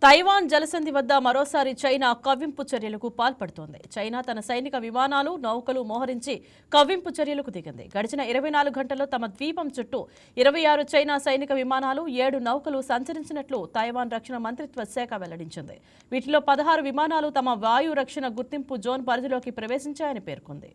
Taiwan జలసంధి వద్ద మరోసారి చైనా కవ్వింపు చర్యలకు పాల్పడుతోంది. చైనా తన సైనిక విమానాలు, నౌకలు మోహరించి కవ్వింపు చర్యలకు దిగింది. గడిచిన 24 గంటల్లో తమ ద్వీపం చుట్టూ 26 చైనా సైనిక విమానాలు, 7 నౌకలు సంచరించినట్లు తైవాన్ రక్షణ మంత్రిత్వ శాఖ వెల్లడించింది. వీటిలో 16 విమానాలు తమ వాయు రక్షణ గుర్తింపు జోన్ పరిధిలోకి ప్రవేశించాయని పేర్కొంది.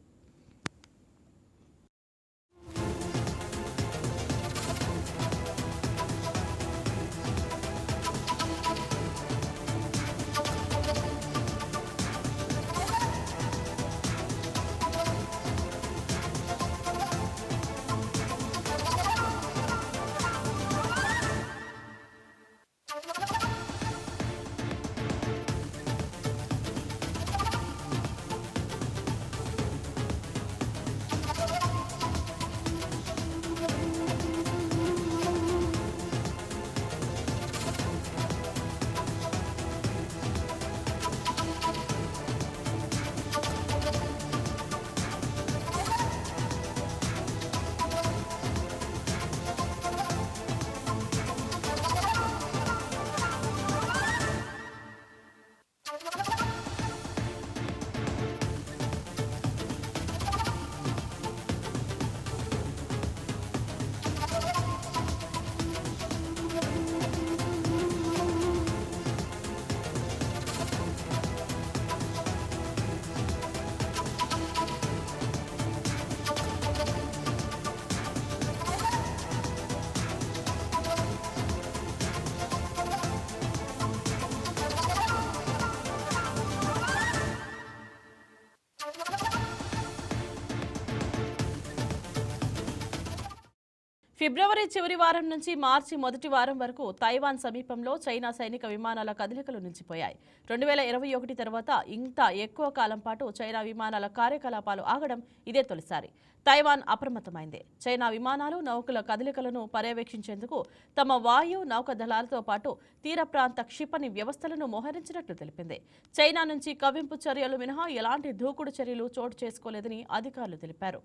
ఫిబ్రవరి చివరి వారం నుంచి మార్చి మొదటి వారం వరకు తైవాన్ సమీపంలో చైనా సైనిక విమానాల కదలికలు నిలిచిపోయాయి. 2021 తర్వాత ఇంత ఎక్కువ కాలం పాటు చైనా విమానాల కార్యకలాపాలు ఆగడం ఇదే తొలిసారి. తైవాన్ అప్రమత్తమైంది. చైనా విమానాలు, నౌకల కదలికలను పర్యవేక్షించేందుకు తమ వాయు, నౌక దళాలతో పాటు తీర ప్రాంత క్షిపణి వ్యవస్థలను మోహరించినట్లు తెలిపింది. చైనా నుంచి కవ్వింపు చర్యలు మినహా ఎలాంటి దూకుడు చర్యలు చోటు చేసుకోలేదని అధికారులు తెలిపారు.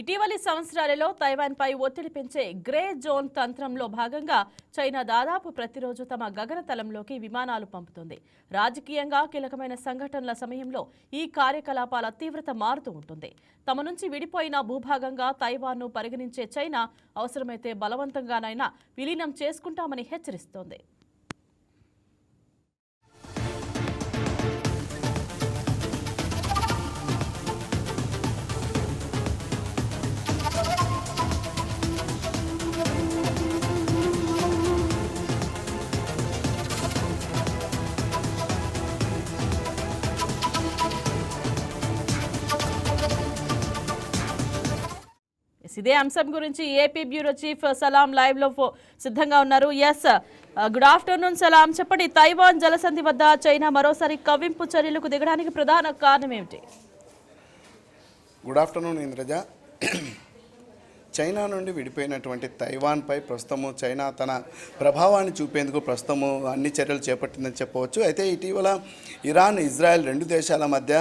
ఇటీవలి సంవత్సరాలలో తైవాన్పై ఒత్తిడి పెంచే గ్రే జోన్ తంత్రంలో భాగంగా చైనా దాదాపు ప్రతిరోజు తమ గగనతలంలోకి విమానాలు పంపుతుంది. రాజకీయంగా కీలకమైన సంఘటనల సమయంలో ఈ కార్యకలాపాల తీవ్రత మారుతూ ఉంటుంది. తమ నుంచి విడిపోయిన భూభాగంగా తైవాన్ను పరిగణించే చైనా అవసరమైతే బలవంతంగానైనా విలీనం చేసుకుంటామని హెచ్చరిస్తోంది. ఇదే అంశం గురించి ఏపీ బ్యూరో చీఫ్ సలాం లైవ్ లో సిద్ధంగా ఉన్నారు. ఎస్, గుడ్ ఆఫ్టర్నూన్ సలాం. చెప్పండి, తైవాన్ జలసంధి వద్ద చైనా మరోసారి కవ్వింపు చర్యలకు దిగడానికి ప్రధాన కారణం ఏమిటి? Good afternoon Indraja. చైనా నుండి విడిపోయినటువంటి తైవాన్పై ప్రస్తుతము చైనా తన ప్రభావాన్ని చూపేందుకు ప్రస్తుతము అన్ని చర్యలు చేపట్టిందని చెప్పవచ్చు. అయితే ఇటీవల ఇరాన్, ఇజ్రాయెల్ రెండు దేశాల మధ్య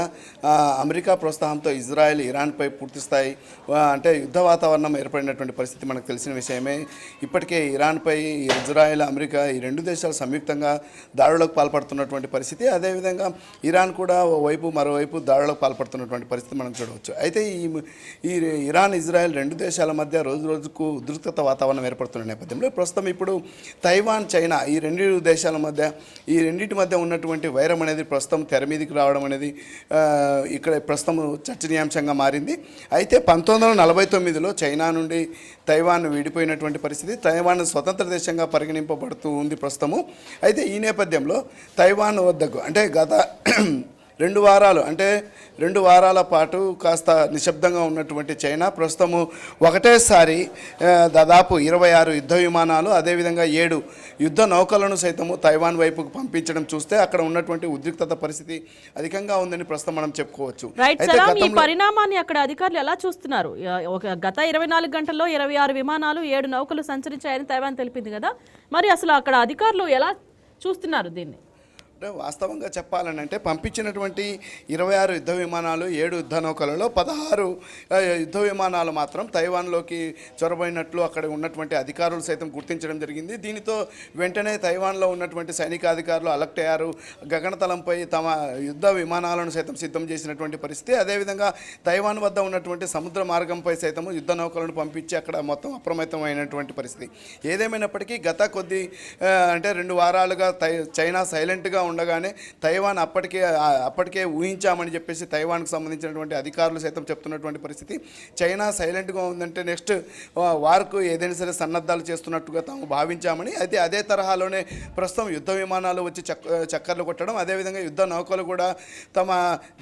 అమెరికా ప్రోత్సాహంతో ఇజ్రాయెల్ ఇరాన్పై పూర్తిస్థాయి అంటే యుద్ధ వాతావరణం ఏర్పడినటువంటి పరిస్థితి మనకు తెలిసిన విషయమే. ఇప్పటికే ఇరాన్పై ఇజ్రాయెల్, అమెరికా ఈ రెండు దేశాలు సంయుక్తంగా దాడులకు పాల్పడుతున్నటువంటి పరిస్థితి. అదేవిధంగా ఇరాన్ కూడా మరోవైపు దాడులకు పాల్పడుతున్నటువంటి పరిస్థితి మనం చూడవచ్చు. అయితే ఈ ఇరాన్, ఇజ్రాయెల్ రెండు దేశాల మధ్య రోజు రోజుకు ఉద్రిక్తత వాతావరణం ఏర్పడుతున్న నేపథ్యంలో ప్రస్తుతం ఇప్పుడు తైవాన్ చైనా ఈ రెండు దేశాల మధ్య ఈ రెండింటి మధ్య ఉన్నటువంటి వైరం అనేది ప్రస్తుతం తెర మీదకి రావడం అనేది ఇక్కడ ప్రస్తుతం చర్చనీయాంశంగా మారింది. అయితే 1949లో చైనా నుండి తైవాన్ విడిపోయినటువంటి పరిస్థితి, తైవాన్ స్వతంత్ర దేశంగా పరిగణింపబడుతూ ఉంది ప్రస్తుతము. అయితే ఈ నేపథ్యంలో తైవాన్ వద్దకు అంటే గత 2 వారాల పాటు కాస్త నిశ్శబ్దంగా ఉన్నటువంటి చైనా ప్రస్తుతము ఒకటేసారి దాదాపు 26 యుద్ధ విమానాలు అదేవిధంగా 7 యుద్ధ నౌకలను సైతము తైవాన్ వైపుకు పంపించడం చూస్తే అక్కడ ఉన్నటువంటి ఉద్రిక్తత పరిస్థితి అధికంగా ఉందని ప్రస్తుతం మనం చెప్పుకోవచ్చు. ఈ పరిణామాన్ని అక్కడ అధికారులు ఎలా చూస్తున్నారు? గత 24 గంటల్లో 26 విమానాలు 7 నౌకలు సంచరించాయని తైవాన్ తెలిపింది కదా, మరి అసలు అక్కడ అధికారులు ఎలా చూస్తున్నారు దీన్ని? వాస్తవంగా చెప్పాలని అంటే పంపించినటువంటి 26 యుద్ధ విమానాలు 7 యుద్ధ నౌకలలో 16 యుద్ధ విమానాలు మాత్రం తైవాన్లోకి చొరబడినట్లు అక్కడ ఉన్నటువంటి అధికారులు సైతం గుర్తించడం జరిగింది. దీనితో వెంటనే తైవాన్లో ఉన్నటువంటి సైనికాధికారులు అలర్ట్ అయ్యారు. గగనతలంపై తమ యుద్ధ విమానాలను సైతం సిద్ధం చేసినటువంటి పరిస్థితి. అదేవిధంగా తైవాన్ వద్ద ఉన్నటువంటి సముద్ర మార్గంపై సైతం యుద్ధ నౌకలను పంపించి అక్కడ మొత్తం అప్రమత్తమైనటువంటి పరిస్థితి. ఏదేమైనప్పటికీ గత కొద్ది అంటే 2 వారాలుగా చైనా సైలెంట్గా ఉండగానే తైవాన్ అప్పటికే ఊహించామని చెప్పేసి తైవాన్కు సంబంధించినటువంటి అధికారులు సైతం చెప్తున్నటువంటి పరిస్థితి. చైనా సైలెంట్గా ఉందంటే నెక్స్ట్ వార్కు ఏదైనా సరే సన్నద్ధాలు చేస్తున్నట్టుగా తాము భావించామని, అయితే అదే తరహాలోనే ప్రస్తుతం యుద్ధ విమానాలు వచ్చి చక్కర్లు కొట్టడం, అదేవిధంగా యుద్ధ నౌకలు కూడా తమ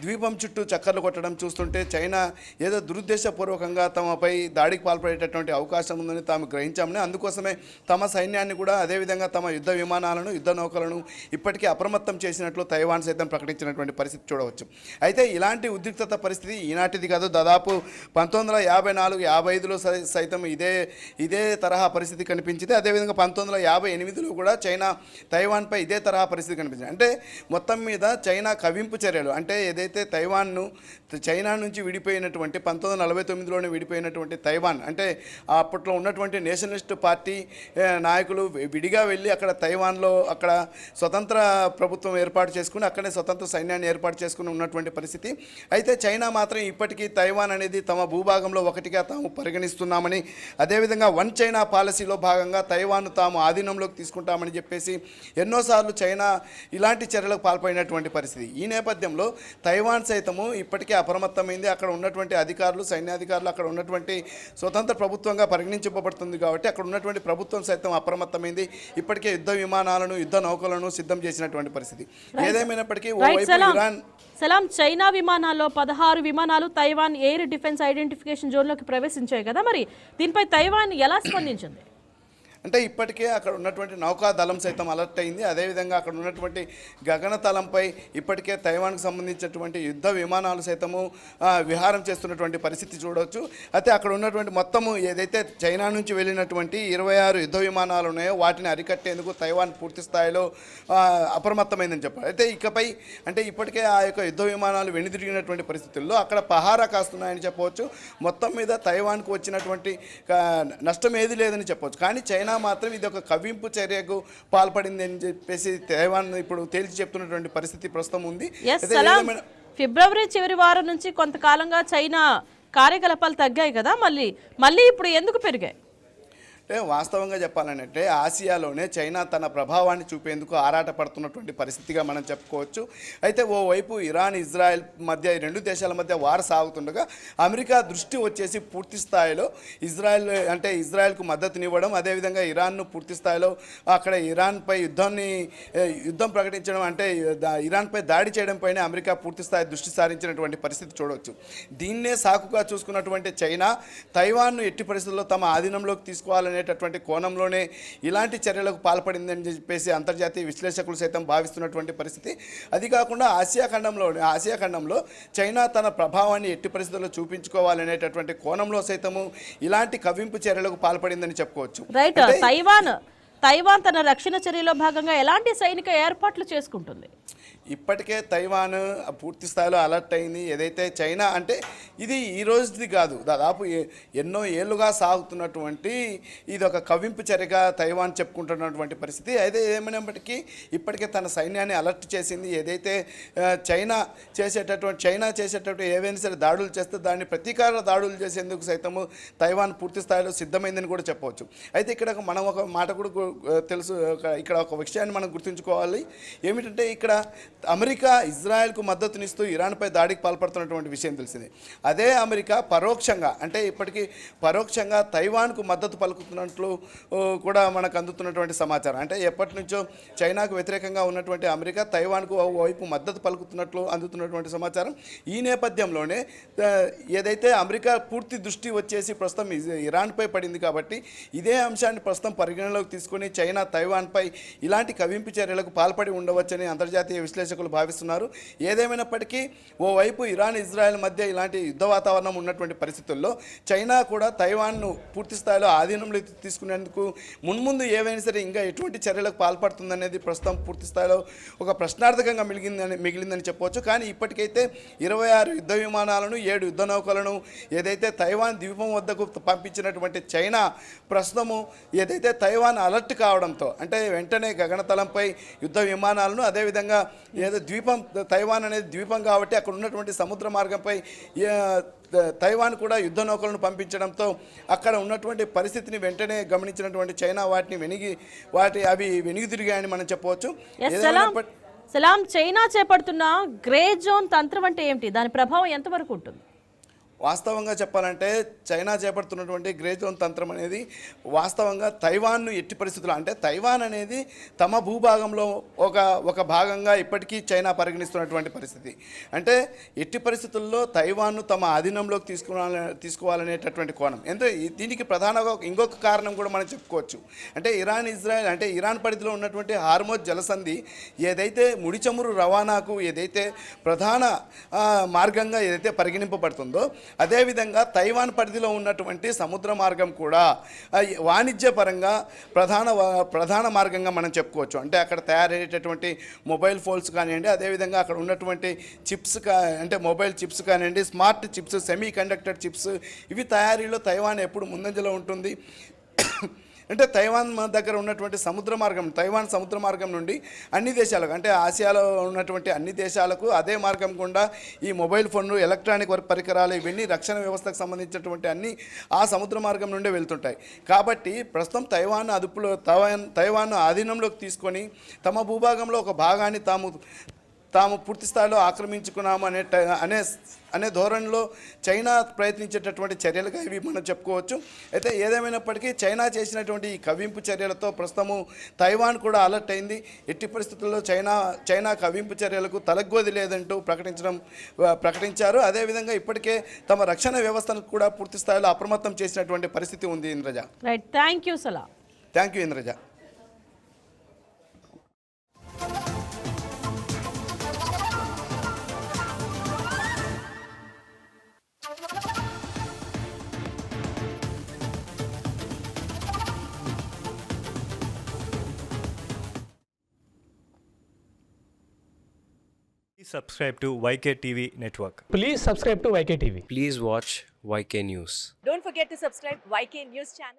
ద్వీపం చుట్టూ చక్కర్లు కొట్టడం చూస్తుంటే చైనా ఏదో దురుద్దేశపూర్వకంగా తమపై దాడికి పాల్పడేటటువంటి అవకాశం ఉందని తాము గ్రహించామని, అందుకోసమే తమ సైన్యాన్ని కూడా అదేవిధంగా తమ యుద్ధ విమానాలను యుద్ధ నౌకలను ఇప్పటికీ అప్రమత్తం చేసినట్లు తైవాన్ సైతం ప్రకటించినటువంటి పరిస్థితి చూడవచ్చు. అయితే ఇలాంటి ఉద్రిక్తత పరిస్థితి ఈనాటిది కాదు, దాదాపు 1954-55లో సైతం ఇదే తరహా పరిస్థితి కనిపించింది. అదేవిధంగా 1958లో కూడా చైనా తైవాన్పై ఇదే తరహా పరిస్థితి కనిపించింది. అంటే మొత్తం మీద చైనా కవింపు చర్యలు అంటే ఏదైతే తైవాన్ను చైనా నుంచి విడిపోయినటువంటి 1949లోనే విడిపోయినటువంటి తైవాన్ అంటే అప్పట్లో ఉన్నటువంటి నేషనలిస్ట్ పార్టీ నాయకులు విడిగా వెళ్ళి అక్కడ తైవాన్లో అక్కడ స్వతంత్ర ప్రభుత్వం ఏర్పాటు చేసుకుని అక్కడే స్వతంత్ర సైన్యాన్ని ఏర్పాటు చేసుకుని ఉన్నటువంటి పరిస్థితి. అయితే చైనా మాత్రం ఇప్పటికీ తైవాన్ అనేది తమ భూభాగంలో ఒకటిగా తాము పరిగణిస్తున్నామని, అదేవిధంగా వన్ చైనా పాలసీలో భాగంగా తైవాన్ను తాము ఆధీనంలోకి తీసుకుంటామని చెప్పేసి ఎన్నోసార్లు చైనా ఇలాంటి చర్యలకు పాల్పడినటువంటి పరిస్థితి. ఈ నేపథ్యంలో తైవాన్ సైతము ఇప్పటికే అప్రమత్తమైంది. అక్కడ ఉన్నటువంటి అధికారులు సైన్యాధికారులు అక్కడ ఉన్నటువంటి స్వతంత్ర ప్రభుత్వంగా పరిగణించబడుతుంది కాబట్టి అక్కడ ఉన్నటువంటి ప్రభుత్వం సైతం అప్రమత్తమైంది. ఇప్పటికే యుద్ధ విమానాలను యుద్ధ నౌకలను సిద్ధం చేసినటువంటి పరిస్థితి. ఏదేమైనప్పటికీ సలాం చైనా విమానాల్లో 16 విమానాలు తైవాన్ ఎయిర్ డిఫెన్స్ ఐడెంటిఫికేషన్ జోన్లోకి ప్రవేశించాయి కదా, మరి దీనిపై తైవాన్ ఎలా స్పందించింది? అంటే ఇప్పటికే అక్కడ ఉన్నటువంటి నౌకాదళం సైతం అలర్ట్ అయింది. అదేవిధంగా అక్కడ ఉన్నటువంటి గగనతలంపై ఇప్పటికే తైవాన్కు సంబంధించినటువంటి యుద్ధ విమానాలు సైతము విహారం చేస్తున్నటువంటి పరిస్థితి చూడవచ్చు. అయితే అక్కడ ఉన్నటువంటి మొత్తము ఏదైతే చైనా నుంచి వెళ్ళినటువంటి 26 యుద్ధ విమానాలు ఉన్నాయో వాటిని అరికట్టేందుకు తైవాన్ పూర్తి స్థాయిలో అప్రమత్తమైందని చెప్పారు. అయితే ఇకపై అంటే ఇప్పటికే ఆ యొక్క యుద్ధ విమానాలు వెనుదిరిగినటువంటి పరిస్థితుల్లో అక్కడ పహారా కాస్తున్నాయని చెప్పవచ్చు. మొత్తం మీద తైవాన్కు వచ్చినటువంటి నష్టం ఏది లేదని చెప్పవచ్చు. కానీ చైనా మాత్రం ఇది ఒక కవ్వింపు చర్యకు పాల్పడింది అని చెప్పేసి తైవాన్ ఇప్పుడు తేల్చి చెప్తున్నటువంటి పరిస్థితి ప్రస్తుతం ఉంది. ఫిబ్రవరి చివరి వారం నుంచి కొంతకాలంగా చైనా కార్యకలాపాలు తగ్గాయి కదా, మళ్ళీ ఇప్పుడు ఎందుకు పెరిగాయి? అంటే వాస్తవంగా చెప్పాలంటే ఆసియాలోనే చైనా తన ప్రభావాన్ని చూపేందుకు ఆరాటపడుతున్నటువంటి పరిస్థితిగా మనం చెప్పుకోవచ్చు. అయితే ఓవైపు ఇరాన్ ఇజ్రాయెల్ మధ్య ఈ 2 దేశాల మధ్య వార్ సాగుతుండగా అమెరికా దృష్టి వచ్చేసి పూర్తి స్థాయిలో ఇజ్రాయెల్కు మద్దతునివ్వడం, అదేవిధంగా ఇరాన్ను పూర్తి స్థాయిలో అక్కడ ఇరాన్పై యుద్ధం ప్రకటించడం అంటే ఇరాన్పై దాడి చేయడంపైనే అమెరికా పూర్తి స్థాయి దృష్టి సారించినటువంటి పరిస్థితి చూడవచ్చు. దీన్నే సాకుగా చూసుకున్నటువంటి చైనా తైవాన్ను ఎట్టి పరిస్థితుల్లో తమ ఆధీనంలోకి తీసుకోవాలనే కోణంలోనే ఇలాంటి చర్యలకు పాల్పడిందని చెప్పేసి అంతర్జాతీయ విశ్లేషకులు సైతం భావిస్తున్నటువంటి పరిస్థితి. అది కాకుండా ఆసియా ఖండంలో చైనా తన ప్రభావాన్ని ఎట్టి పరిస్థితుల్లో చూపించుకోవాలనేటటువంటి కోణంలో సైతము ఇలాంటి కవ్వింపు చర్యలకు పాల్పడిందని చెప్పుకోవచ్చు. రైట్. తైవాన్ తన రక్షణ చర్యలో భాగంగా ఎలాంటి సైనిక ఏర్పాట్లు చేసుకుంటుంది? ఇప్పటికే తైవాన్ పూర్తి స్థాయిలో అలర్ట్ అయింది. ఏదైతే చైనా అంటే ఇది ఈ రోజుది కాదు, దాదాపు ఎన్నో ఏళ్ళుగా సాగుతున్నటువంటి ఇది ఒక కవ్వింపు చర్యగా తైవాన్ చెప్పుకుంటున్నటువంటి పరిస్థితి. అయితే ఏమైనప్పటికీ ఇప్పటికే తన సైన్యాన్ని అలర్ట్ చేసింది. ఏదైతే చైనా చేసేటటువంటి ఏవైనా సరే దాడులు చేస్తే దాన్ని ప్రతీకార దాడులు చేసేందుకు సైతము తైవాన్ పూర్తి స్థాయిలో సిద్ధమైందని కూడా చెప్పవచ్చు. అయితే ఇక్కడ మనం ఒక మాట కూడా తెలుసు, ఇక్కడ ఒక విషయాన్ని మనం గుర్తుంచుకోవాలి. ఏమిటంటే ఇక్కడ అమెరికా ఇజ్రాయెల్కు మద్దతునిస్తూ ఇరాన్పై దాడికి పాల్పడుతున్నటువంటి విషయం తెలిసింది. అదే అమెరికా పరోక్షంగా అంటే ఇప్పటికీ పరోక్షంగా తైవాన్కు మద్దతు పలుకుతున్నట్లు కూడా మనకు అందుతున్నటువంటి సమాచారం. అంటే ఎప్పటి నుంచో చైనాకు వ్యతిరేకంగా ఉన్నటువంటి అమెరికా తైవాన్కు వైపు మద్దతు పలుకుతున్నట్లు అందుతున్నటువంటి సమాచారం. ఈ నేపథ్యంలోనే ఏదైతే అమెరికా పూర్తి దృష్టి వచ్చేసి ప్రస్తుతం ఇరాన్పై పడింది కాబట్టి ఇదే అంశాన్ని ప్రస్తుతం పరిగణలోకి తీసుకొని చైనా తైవాన్పై ఇలాంటి కవింపు చర్యలకు పాల్పడి ఉండవచ్చని అంతర్జాతీయ విశ్లేషకులు భావిస్తున్నారు. ఏదేమైనప్పటికీ ఓవైపు ఇరాన్ ఇజ్రాయెల్ మధ్య ఇలాంటి యుద్ధ వాతావరణం ఉన్నటువంటి పరిస్థితుల్లో చైనా కూడా తైవాన్ను పూర్తి స్థాయిలో ఆధీనంలో తీసుకునేందుకు మున్ముందు ఏవైనా సరే ఇంకా ఎటువంటి చర్యలకు పాల్పడుతుందనేది ప్రస్తుతం పూర్తి స్థాయిలో ఒక ప్రశ్నార్థకంగా మిగిలిందని చెప్పవచ్చు. కానీ ఇప్పటికైతే 26 యుద్ధ విమానాలను 7 యుద్ధ నౌకలను ఏదైతే తైవాన్ ద్వీపం వద్దకు పంపించినటువంటి చైనా ప్రస్తుతము ఏదైతే తైవాన్ అలర్ట్ కావడంతో అంటే వెంటనే గగనతలంపై యుద్ధ విమానాలను అదేవిధంగా ఏదో తైవాన్ అనేది ద్వీపం కాబట్టి అక్కడ ఉన్నటువంటి సముద్ర మార్గంపై తైవాన్ కూడా యుద్ధ నౌకలను పంపించడంతో అక్కడ ఉన్నటువంటి పరిస్థితిని వెంటనే గమనించినటువంటి చైనా అవి వెనుదిరిగాయని మనం చెప్పవచ్చు. సలాం, చైనా చేపడుతున్న గ్రే జోన్ తంత్రం అంటే ఏమిటి? దాని ప్రభావం ఎంతవరకు ఉంటుంది? వాస్తవంగా చెప్పాలంటే చైనా చేపడుతున్నటువంటి గ్రే జోన్ తంత్రం అనేది వాస్తవంగా తైవాన్ను ఎట్టి పరిస్థితుల్లో అంటే తైవాన్ అనేది తమ భూభాగంలో ఒక భాగంగా ఇప్పటికీ చైనా పరిగణిస్తున్నటువంటి పరిస్థితి. అంటే ఎట్టి పరిస్థితుల్లో తైవాన్ను తమ ఆధీనంలోకి తీసుకోవాలనేటటువంటి కోణం. దీనికి ప్రధానంగా ఇంకొక కారణం కూడా మనం చెప్పుకోవచ్చు. అంటే ఇరాన్ అంటే ఇరాన్ పరిధిలో ఉన్నటువంటి హార్మోజ్ జలసంధి ఏదైతే ముడి చమురు రవాణాకు ఏదైతే ప్రధాన మార్గంగా ఏదైతే పరిగణింపబడుతుందో అదేవిధంగా తైవాన్ పరిధిలో ఉన్నటువంటి సముద్ర మార్గం కూడా వాణిజ్యపరంగా ప్రధాన మార్గంగా మనం చెప్పుకోవచ్చు. అంటే అక్కడ తయారయ్యేటటువంటి మొబైల్ ఫోన్స్ కానివ్వండి, అదేవిధంగా అక్కడ ఉన్నటువంటి చిప్స్ అంటే మొబైల్ చిప్స్ కానివ్వండి, smart chips, semi conductor chips, ఇవి తయారీలో తైవాన్ ఎప్పుడు ముందంజలో ఉంటుంది. అంటే తైవాన్ దగ్గర ఉన్నటువంటి తైవాన్ సముద్ర మార్గం నుండి అన్ని దేశాలకు అంటే ఆసియాలో ఉన్నటువంటి అన్ని దేశాలకు అదే మార్గం గుండా ఈ మొబైల్ ఫోన్లు, ఎలక్ట్రానిక్ పరికరాలు ఇవన్నీ రక్షణ వ్యవస్థకు సంబంధించినటువంటి అన్నీ ఆ సముద్ర మార్గం నుండే వెళ్తుంటాయి. కాబట్టి ప్రస్తుతం తైవాన్ ఆధీనంలోకి తీసుకొని తమ భూభాగంలో ఒక భాగాన్ని తాము పూర్తి స్థాయిలో ఆక్రమించుకున్నాము అనే ధోరణిలో చైనా ప్రయత్నించేటటువంటి చర్యలుగా ఇవి మనం చెప్పుకోవచ్చు. అయితే ఏదేమైనప్పటికీ చైనా చేసినటువంటి ఈ కవ్వింపు చర్యలతో ప్రస్తుతము తైవాన్ కూడా అలర్ట్ అయింది. ఎట్టి పరిస్థితుల్లో చైనా కవ్వింపు చర్యలకు తలగ్గోది లేదంటూ ప్రకటించారు. అదేవిధంగా ఇప్పటికే తమ రక్షణ వ్యవస్థను కూడా పూర్తి స్థాయిలో అప్రమత్తం చేసినటువంటి పరిస్థితి ఉంది. ఇంద్రజ, రైట్, థ్యాంక్ యూ సలా. Thank you Indraja. Please subscribe to YK TV Network. Please subscribe to YK TV. Please watch YK News. Don't forget to subscribe YK News channel.